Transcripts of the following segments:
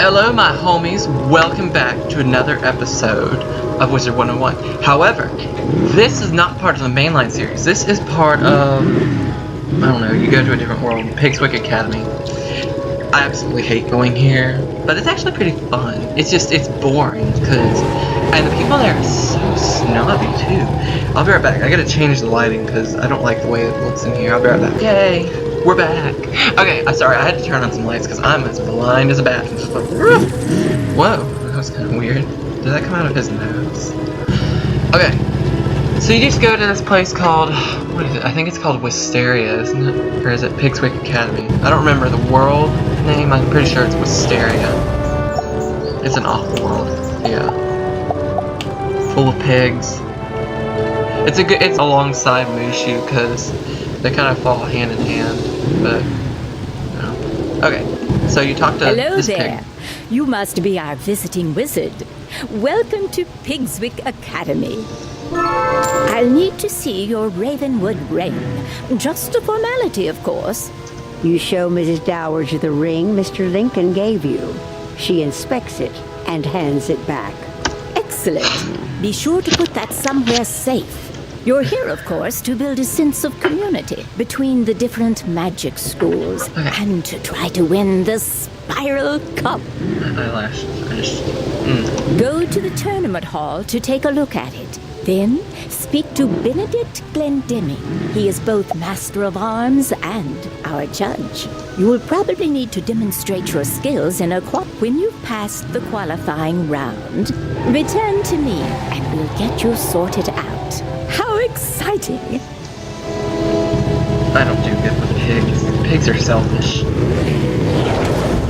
Hello my homies, welcome back to another episode of Wizard101. However, this is not part of the mainline series. This is part of, I don't know, you go to a different world, Pigswick Academy. I absolutely hate going here, but it's actually pretty fun. It's boring, and the people there are so snobby too. I'll be right back. I gotta change the lighting because I don't like the way it looks in here. I'll be right back. Yay! We're back! Okay, I'm sorry, I had to turn on some lights because I'm as blind as a bat. Whoa, that was kind of weird. Did that come out of his nose? Okay, so you just go to this place called, what is it? I think it's called Wysteria, isn't it? Or is it Pigswick Academy? I don't remember the world name, I'm pretty sure it's Wysteria. It's an awful world, yeah. Full of pigs. It's alongside Mushu because they kind of fall hand in hand, but no. Okay, so you talk to this there. pig. You must be our visiting wizard. Welcome to Pigswick Academy. I'll need to see your Ravenwood ring. Just a formality, of course. You show Mrs. Dowager the ring Mr. Lincoln gave you. She inspects it and hands it back. Excellent. Be sure to put that somewhere safe. You're here, of course, to build a sense of community between the different magic schools and to try to win the Spiral Cup. Go to the tournament hall to take a look at it. Then speak to Benedict Glendeming. He is both Master of Arms and our judge. You will probably need to demonstrate your skills in a when you've passed the qualifying round. Return to me and we'll get you sorted out. How exciting! I don't do good with pigs. Pigs are selfish.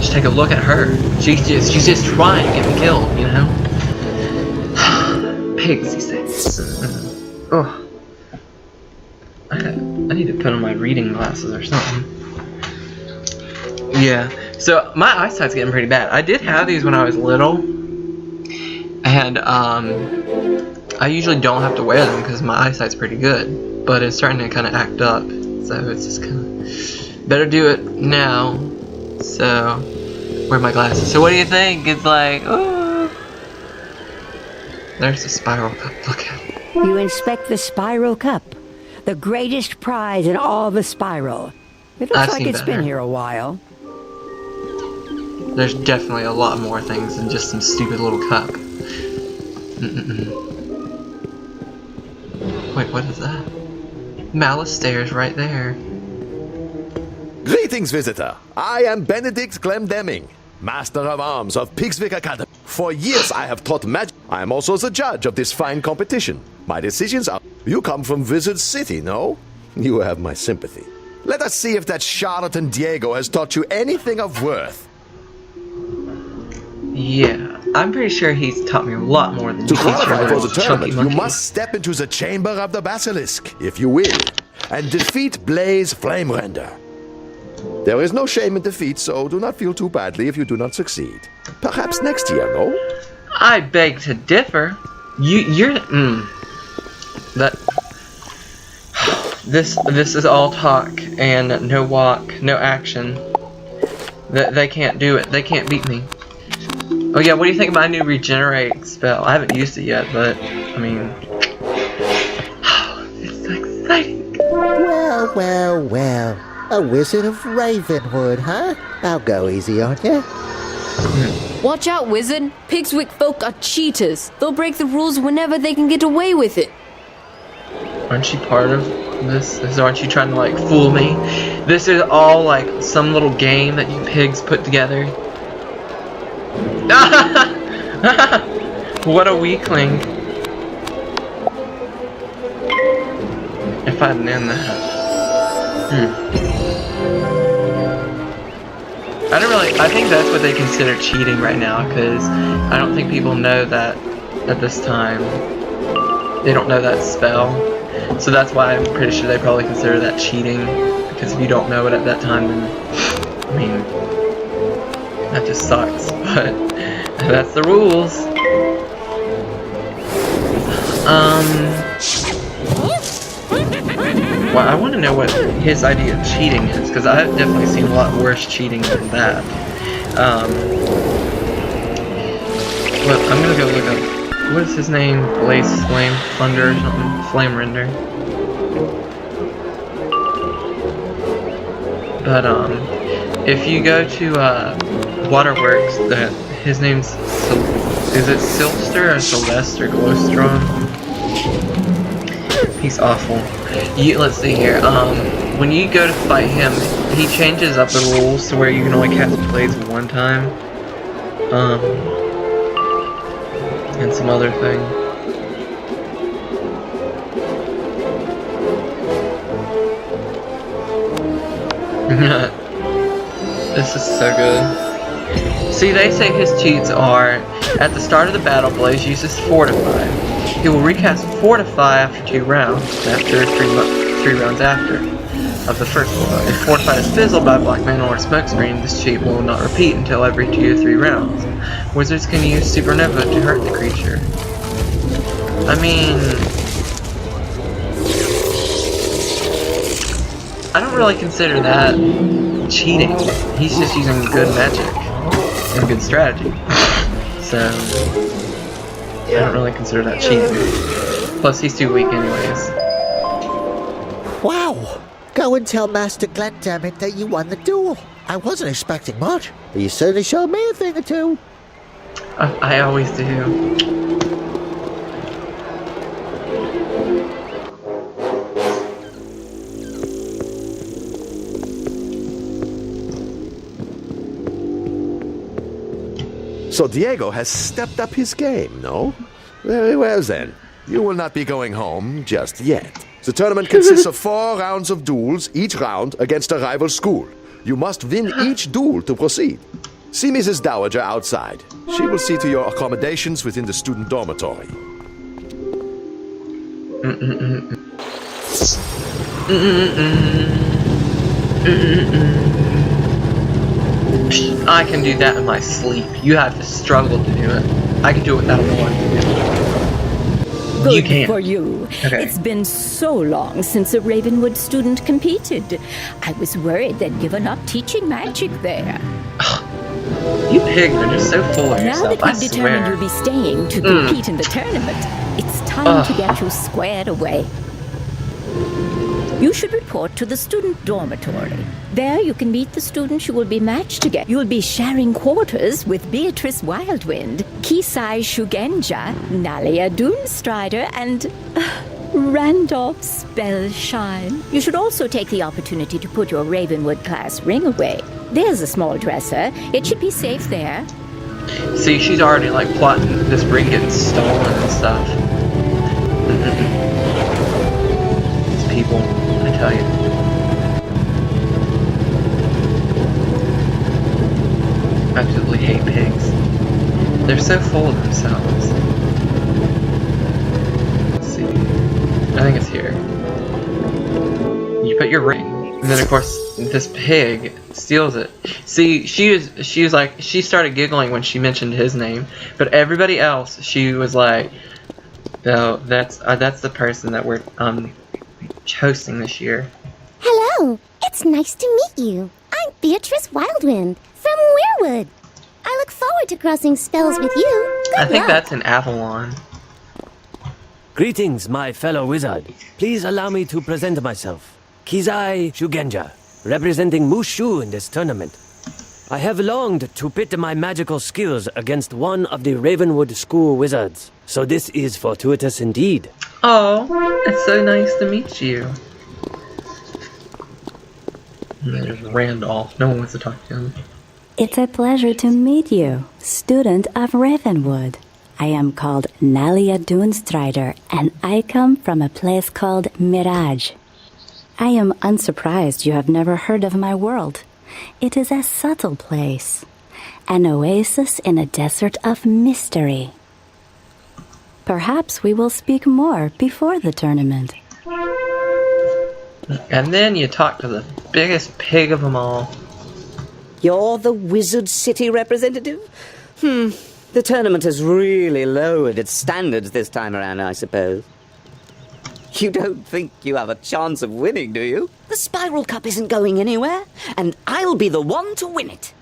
Just take a look at her. She's just trying to get me killed, you know? Pigs, he says. Oh. I need to put on my reading glasses or something. Yeah, so my eyesight's getting pretty bad. I did have these when I was little, and I usually don't have to wear them because my eyesight's pretty good, but it's starting to kind of act up, so it's just kind of better do it now. So, wear my glasses. So what do you think? It's like, oh, there's the Spiral Cup. Look at it. You inspect the Spiral Cup, the greatest prize in all the Spiral. It looks like it's been here a while. There's definitely a lot more things than just some stupid little cup. Wait, what is that? Malice stairs right there. Greetings, visitor. I am Benedict Glendeming, Master of Arms of Pigswick Academy. For years I have taught magic. I am also the judge of this fine competition. My decisions are... You come from Wizard City, no? You have my sympathy. Let us see if that charlatan Diego has taught you anything of worth. Yeah, I'm pretty sure he's taught me a lot more than To qualify for the chunky tournament, you monkey. must step into the Chamber of the Basilisk, if you will, and defeat Blaze Flamerender. There is no shame in defeat, so do not feel too badly if you do not succeed. Perhaps next year, no? I beg to differ. This is all talk and no walk, no action. They can't do it. They can't beat me. Oh yeah, what do you think of my new regenerate spell? I haven't used it yet, but I mean, it's exciting. Well. A wizard of Ravenwood, huh? I'll go easy on you. Watch out, wizard. Pigswick folk are cheaters. They'll break the rules whenever they can get away with it. Aren't you part of this? Aren't you trying to like fool me? This is all like some little game that you pigs put together. What a weakling. If I didn't end that. I think that's what they consider cheating right now, because I don't think people know that at this time. They don't know that spell. So that's why I'm pretty sure they probably consider that cheating, because if you don't know it at that time, then, I mean, that just sucks, but that's the rules. Well, I want to know what his idea of cheating is, because I've definitely seen a lot worse cheating than that. Well, I'm gonna go look up. What is his name? Blaze Flame Thunder or something? Flame Render. But if you go to Waterworks, his name's is it Silster or Celeste or Glowstrom? He's awful. Let's see here. When you go to fight him, he changes up the rules to where you can only cast blades one time. And some other thing. This is so good. See, they say his cheats are, at the start of the battle, Blaze uses Fortify. He will recast Fortify after 2 rounds, after 3 rounds after, of the first one. If Fortify is fizzled by Black Mana or Smokescreen, this cheat will not repeat until every 2 or 3 rounds. Wizards can use Supernova to hurt the creature. I mean... I don't really consider that cheating. He's just using good magic and good strategy. So I don't really consider that cheating. Plus he's too weak anyways. Wow! Go and tell Master Glendemick that you won the duel. I wasn't expecting much, but you certainly showed me a thing or two. I always do. So Diego has stepped up his game, no? Very well then. You will not be going home just yet. The tournament consists of 4 rounds of duels, each round against a rival school. You must win each duel to proceed. See Mrs. Dowager outside. She will see to your accommodations within the student dormitory. I can do that in my sleep. You have to struggle to do it. I can do it without wanting to do it. Good You can't. for you. Okay. It's been so long since a Ravenwood student competed. I was worried they'd given up teaching magic there. You pigs are just so full of Now yourself, that I you've determined swear. you'll be staying to compete in the tournament, it's time to get you squared away. You should report to the student dormitory. There you can meet the students you will be matched against. You'll be sharing quarters with Beatrice Wildwind, Kisai Shugenja, Nalia Doomstrider, and Randolph Spellshine. You should also take the opportunity to put your Ravenwood class ring away. There's a small dresser. It should be safe there. See, she's already like plotting this ring getting stolen and stuff. These people, I tell you. I absolutely hate pigs. They're so full of themselves. Let's see. I think it's here. You put your ring, and then of course this pig steals it. See, she started giggling when she mentioned his name, but everybody else, she was like, "No, that's the person that we're hosting this year." Hello, it's nice to meet you. I'm Beatrice Wildwind from Weirwood. I look forward to crossing spells with you. Good I think luck. that's in Avalon. Greetings, my fellow wizard. Please allow me to present myself. Kizai Shugenja, representing Mushu in this tournament. I have longed to pit my magical skills against one of the Ravenwood school wizards, so this is fortuitous indeed. Oh, it's so nice to meet you. And there's Randolph. No one wants to talk to him. It's a pleasure to meet you, student of Ravenwood. I am called Nalia Doomstrider, and I come from a place called Mirage. I am unsurprised you have never heard of my world. It is a subtle place, an oasis in a desert of mystery. Perhaps we will speak more before the tournament. And then you talk to the biggest pig of them all. You're the Wizard City representative? The tournament has really lowered its standards this time around, I suppose. You don't think you have a chance of winning, do you? The Spiral Cup isn't going anywhere, and I'll be the one to win it.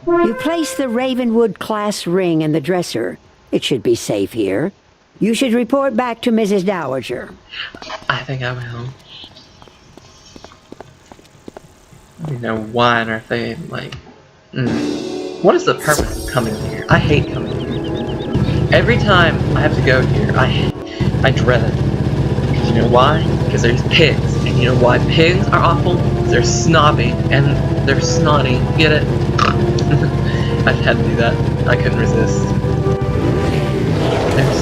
You place the Ravenwood class ring in the dresser. It should be safe here. You should report back to Mrs. Dowager. I think I will. You know, why on earth they, like... What is the purpose of coming here? I hate coming here. Every time I have to go here, I dread it. Because you know why? Because there's pigs. And you know why pigs are awful? They're snobby and they're snotty. Get it? I had to do that. I couldn't resist.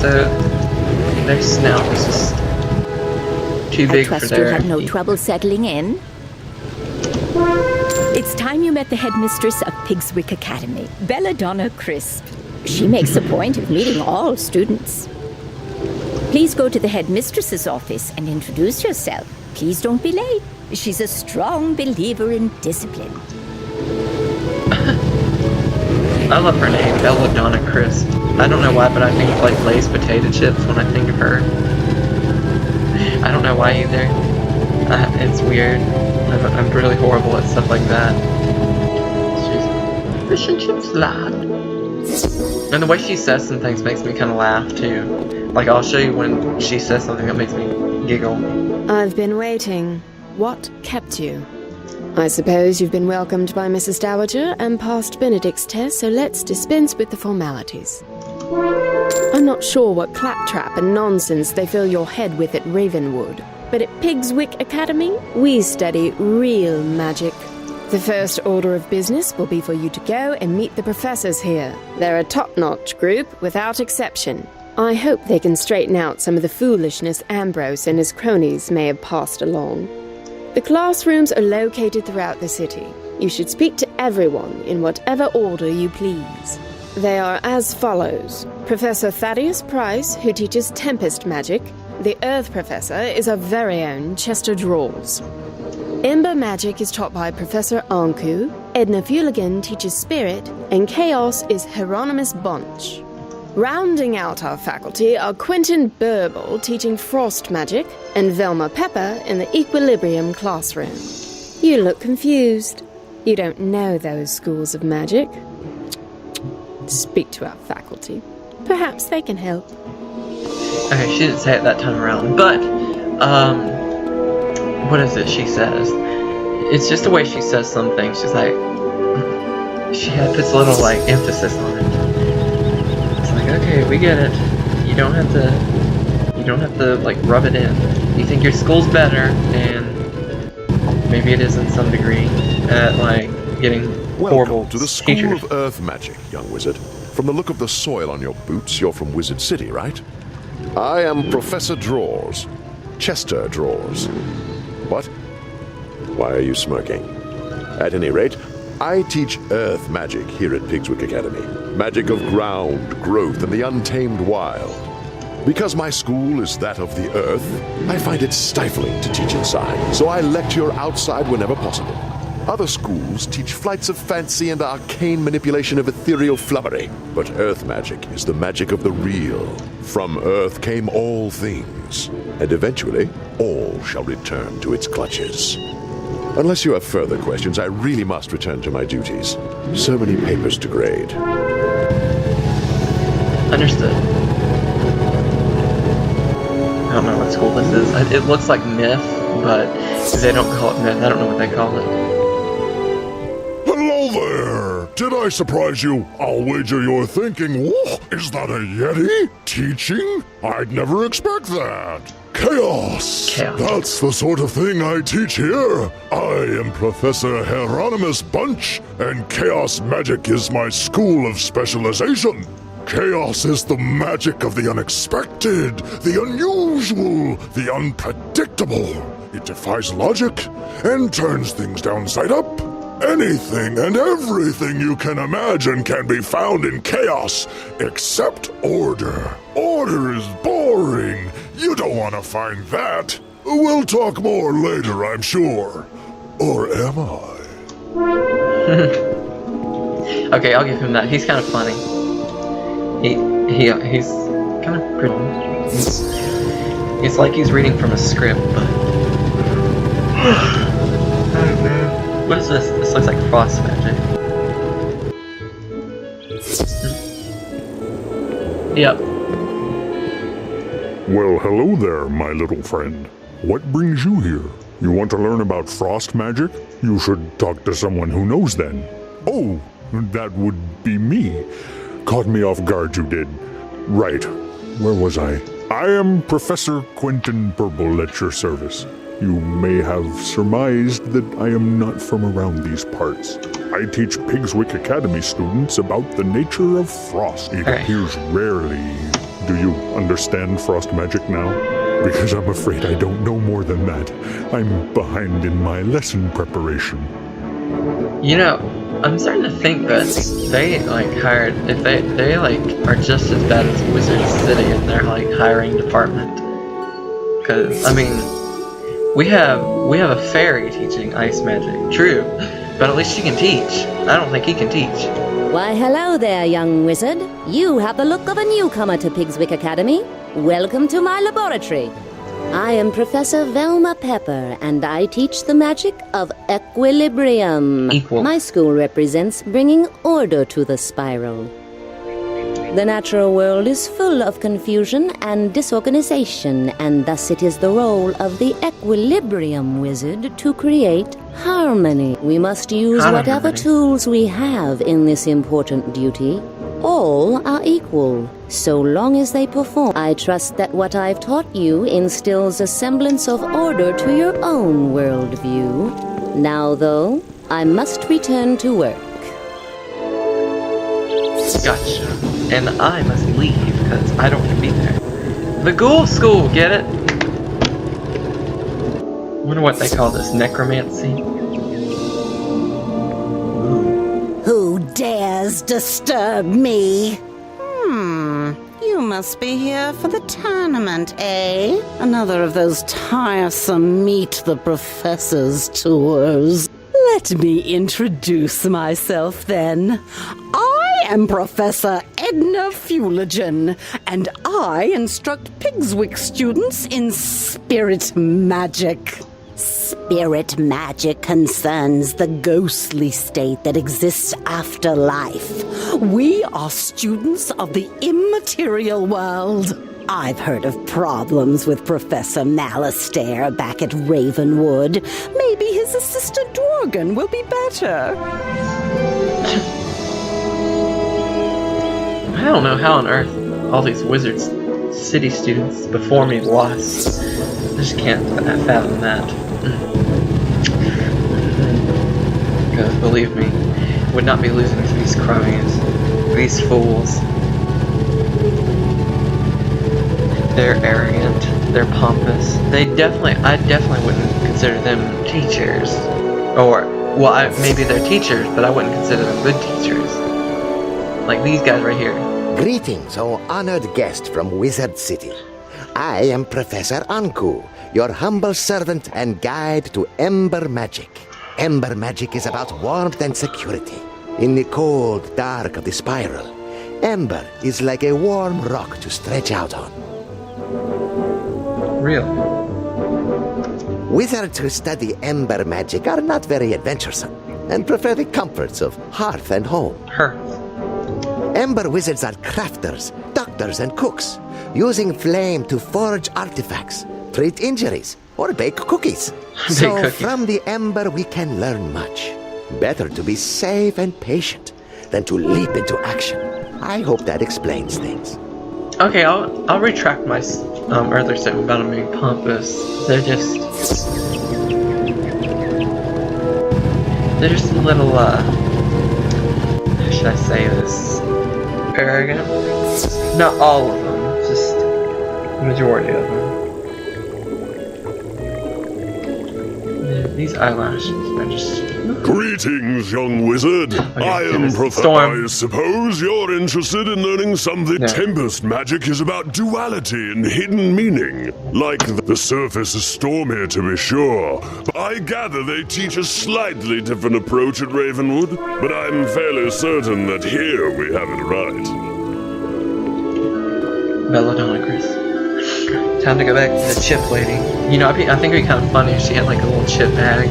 Their snout is just too big for their... I trust you had no trouble settling in. It's time you met the headmistress of Pigswick Academy, Belladonna Crisp. She makes a point of meeting all students. Please go to the headmistress's office and introduce yourself. Please don't be late. She's a strong believer in discipline. I love her name, Belladonna Crisp. I don't know why, but I think of like Lay's potato chips when I think of her. I don't know why either. It's weird. I'm really horrible at stuff like that. She's fish and chips lad. And the way she says some things makes me kind of laugh too. Like I'll show you when she says something that makes me giggle. I've been waiting. What kept you? I suppose you've been welcomed by Mrs. Dowager and passed Benedict's test, so let's dispense with the formalities. I'm not sure what claptrap and nonsense they fill your head with at Ravenwood, but at Pigswick Academy, we study real magic. The first order of business will be for you to go and meet the professors here. They're a top-notch group, without exception. I hope they can straighten out some of the foolishness Ambrose and his cronies may have passed along. The classrooms are located throughout the city. You should speak to everyone in whatever order you please. They are as follows. Professor Thaddeus Price, who teaches Tempest Magic. The Earth Professor is our very own Chester Drawls. Ember Magic is taught by Professor Anku. Edna Fuligan teaches Spirit, and Chaos is Hieronymus Bunch. Rounding out our faculty are Quentin Burble teaching Frost Magic, and Velma Pepper in the Equilibrium classroom. You look confused. You don't know those schools of magic. Speak to our faculty. Perhaps they can help. Okay, she didn't say it that time around, but, what is it she says? It's just the way she says some things. She's like, she puts a little, like, emphasis on it. It's like, okay, we get it. You don't have to, like, rub it in. You think your school's better, and maybe it is in some degree, at, like, getting horrible Welcome to the School teachers. of Earth Magic, young wizard. From the look of the soil on your boots, you're from Wizard City, right? I am Professor Drawers. Chester Drawers. What? Why are you smirking? At any rate, I teach Earth Magic here at Pigswick Academy. Magic of ground, growth, and the untamed wild. Because my school is that of the Earth, I find it stifling to teach inside, so I lecture outside whenever possible. Other schools teach flights of fancy and arcane manipulation of ethereal flummery, but Earth Magic is the magic of the real. From Earth came all things, and eventually all shall return to its clutches. Unless you have further questions, I really must return to my duties. So many papers to grade. Understood. I don't know what school this is. It looks like Myth, but they don't call it Myth. I don't know what they call it. Hello there! Did I surprise you? I'll wager you're thinking, whoa, is that a Yeti? Teaching? I'd never expect that. Chaos! That's the sort of thing I teach here. I am Professor Hieronymus Bunch, and Chaos Magic is my school of specialization. Chaos is the magic of the unexpected, the unusual, the unpredictable. It defies logic and turns things downside up. Anything and everything you can imagine can be found in chaos, except order. Order is boring. You don't want to find that. We'll talk more later, I'm sure. Or am I? Okay, I'll give him that. He's kind of funny. He's kind of pretty. It's like he's reading from a script, but What is this? This looks like frost magic. Yep. Well, hello there, my little friend. What brings you here? You want to learn about frost magic? You should talk to someone who knows then. Oh, that would be me. Caught me off guard, you did. Right. Where was I? I am Professor Quentin Purple at your service. You may have surmised that I am not from around these parts. I teach Pigswick Academy students about the nature of frost. It appears rarely. Do you understand frost magic now? Because I'm afraid I don't know more than that. I'm behind in my lesson preparation. You know, I'm starting to think that they hired, if they are just as bad as Wizard City in their hiring department. Cause I mean, we have a fairy teaching ice magic, true, but at least she can teach. I don't think he can teach. Why, hello there, young wizard. You have the look of a newcomer to Pigswick Academy. Welcome to my laboratory. I am Professor Velma Pepper, and I teach the magic of equilibrium. My school represents bringing order to the spiral. The natural world is full of confusion and disorganization, and thus it is the role of the equilibrium wizard to create harmony. We must use whatever tools we have in this important duty. All are equal, so long as they perform. I trust that what I've taught you instills a semblance of order to your own worldview. Now, though, I must return to work. Gotcha. And I must leave, because I don't want to be there. The ghoul school, get it? Wonder what they call this, necromancy? Who dares disturb me? You must be here for the tournament, eh? Another of those tiresome Meet the Professors tours. Let me introduce myself, then. I am Professor Edna Fuligen, and I instruct Pigswick students in spirit magic. Spirit magic concerns the ghostly state that exists after life. We are students of the immaterial world. I've heard of problems with Professor Malastare back at Ravenwood. Maybe his assistant Dworgen will be better. I don't know how on earth all these Wizards City students before me lost. I just can't fathom that. Because believe me, would not be losing to these crummies, these fools. They're arrogant, they're pompous. I definitely wouldn't consider them teachers. Or, well, maybe they're teachers, but I wouldn't consider them good teachers. Like these guys right here. Greetings, O honored guest from Wizard City. I am Professor Anku, your humble servant and guide to Ember Magic. Ember Magic is about warmth and security. In the cold dark of the spiral, Ember is like a warm rock to stretch out on. Really? Wizards who study Ember Magic are not very adventuresome and prefer the comforts of hearth and home. Ember wizards are crafters, doctors, and cooks, using flame to forge artifacts, treat injuries, or bake cookies. So from the Ember we can learn much. Better to be safe and patient than to leap into action. I hope that explains things. Okay, I'll retract my earlier statement about them being pompous. They're just a little, how should I say this? Arrogant? Not all of them, just the majority of them. Yeah, these eyelashes are just... Greetings, young wizard. I am Professor. I suppose you're interested in learning something. Tempest magic is about duality and hidden meaning. Like the surface is stormy, to be sure. But I gather they teach a slightly different approach at Ravenwood, but I'm fairly certain that here we have it right. Belladonna, Chris. Time to go back to the chip lady. You know, I think it'd be kind of funny if she had like a little chip bag.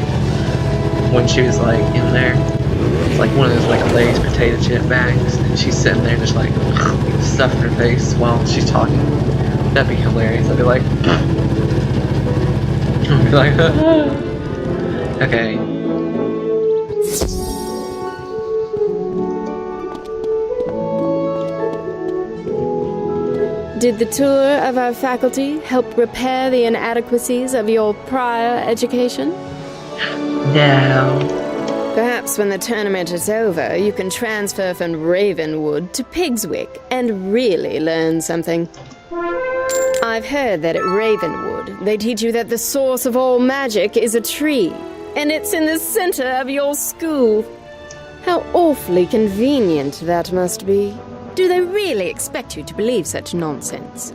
when she was like in there. It's like one of those like Lay's potato chip bags, and she's sitting there just like stuffing her face while she's talking. That'd be hilarious. I'd be like, I'd be like, okay. Did the tour of our faculty help repair the inadequacies of your prior education? No. Perhaps when the tournament is over, you can transfer from Ravenwood to Pigswick and really learn something. I've heard that at Ravenwood, they teach you that the source of all magic is a tree, and it's in the center of your school. How awfully convenient that must be. Do they really expect you to believe such nonsense?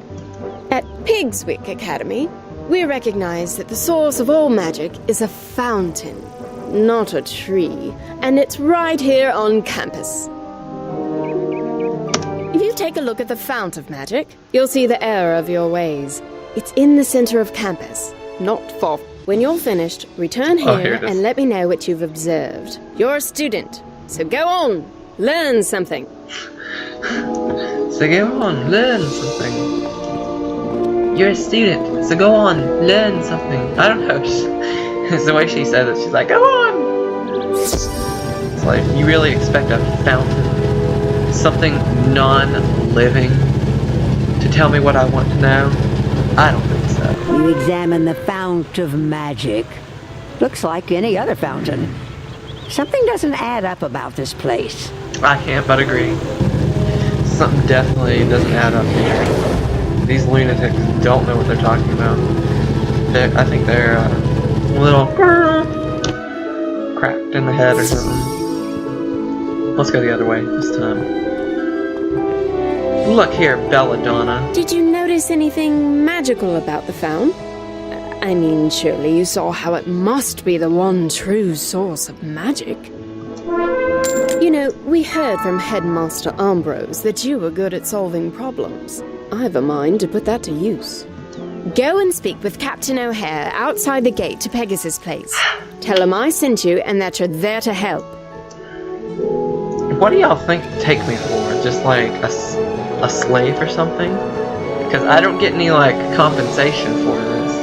At Pigswick Academy, we recognize that the source of all magic is a fountain, not a tree, and it's right here on campus. If you take a look at the fount of magic, you'll see the error of your ways. It's in the center of campus, not far. When you're finished, return here and let me know what you've observed. You're a student, so go on, learn something. So go on, learn something. You're a student, so go on, learn something. I don't know. It's the way she says it. She's like, go on. It's like, you really expect a fountain, something non-living, to tell me what I want to know? I don't think so. You examine the fount of magic. Looks like any other fountain. Something doesn't add up about this place. I can't but agree. Something definitely doesn't add up here. These lunatics don't know what they're talking about. I think they're a little cracked in the head or something. Let's go the other way this time. Look here, Belladonna. Did you notice anything magical about the fount? I mean, surely you saw how it must be the one true source of magic. You know, we heard from Headmaster Ambrose that you were good at solving problems. I've a mind to put that to use. Go and speak with Captain O'Hare outside the gate to Pegasus Place. Tell him I sent you and that you're there to help. What do y'all think take me for? Just like a slave or something? Because I don't get any like compensation for this.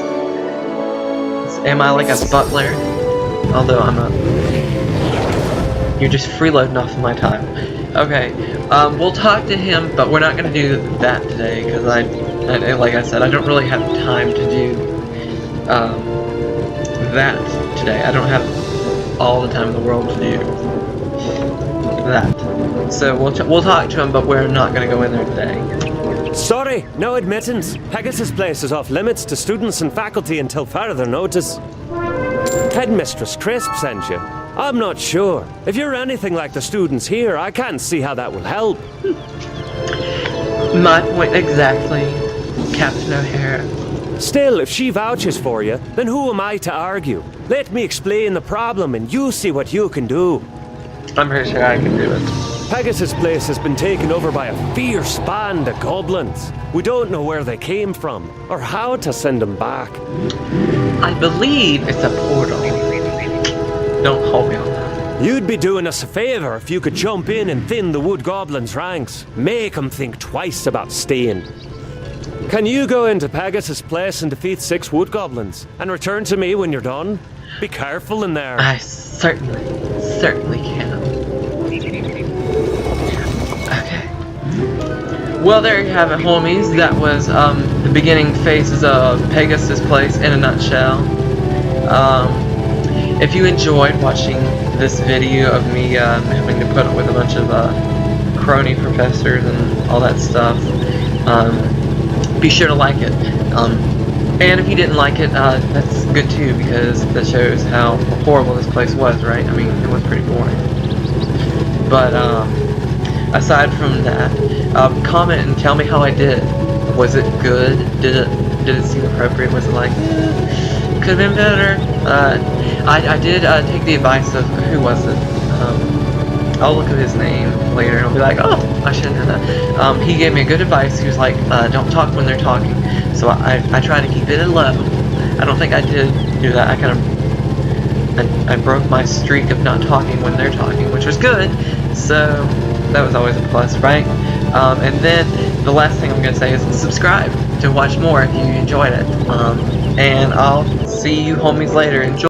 Am I like a butler? Although I'm a... You're just freeloading off of my time. Okay, we'll talk to him, but we're not going to do that today, because like I said, I don't really have time to do that today. I don't have all the time in the world to do that. So we'll talk to him, but we're not going to go in there today. Sorry, no admittance. Pegasus Place is off limits to students and faculty until further notice. Headmistress Crisp sent you. I'm not sure. If you're anything like the students here, I can't see how that will help. My point exactly, Captain O'Hara. Still, if she vouches for you, then who am I to argue? Let me explain the problem and you see what you can do. I'm pretty sure I can do it. Pegasus Place has been taken over by a fierce band of goblins. We don't know where they came from, or how to send them back. I believe it's a portal. Don't hold me on that. You'd be doing us a favor if you could jump in and thin the wood goblins' ranks. Make them think twice about staying. Can you go into Pegasus Place and defeat 6 wood goblins, and return to me when you're done? Be careful in there. I certainly can. Okay. Well, there you have it, homies. That was the beginning phases of Pegasus Place in a nutshell. If you enjoyed watching this video of me having to put up with a bunch of crony professors and all that stuff, be sure to like it. And if you didn't like it, that's good too, because that shows how horrible this place was, right? I mean, it was pretty boring. But aside from that, comment and tell me how I did. Was it good? Did it seem appropriate? Was it like, could have been better? I did take the advice of, who was it? I'll look at his name later and I'll be like, oh, I shouldn't have done that. He gave me a good advice. He was like, don't talk when they're talking. So I try to keep it low. I don't think I did do that. I kind of I broke my streak of not talking when they're talking, which was good. So that was always a plus, right? And then the last thing I'm going to say is subscribe to watch more if you enjoyed it. And I'll see you homies later. Enjoy.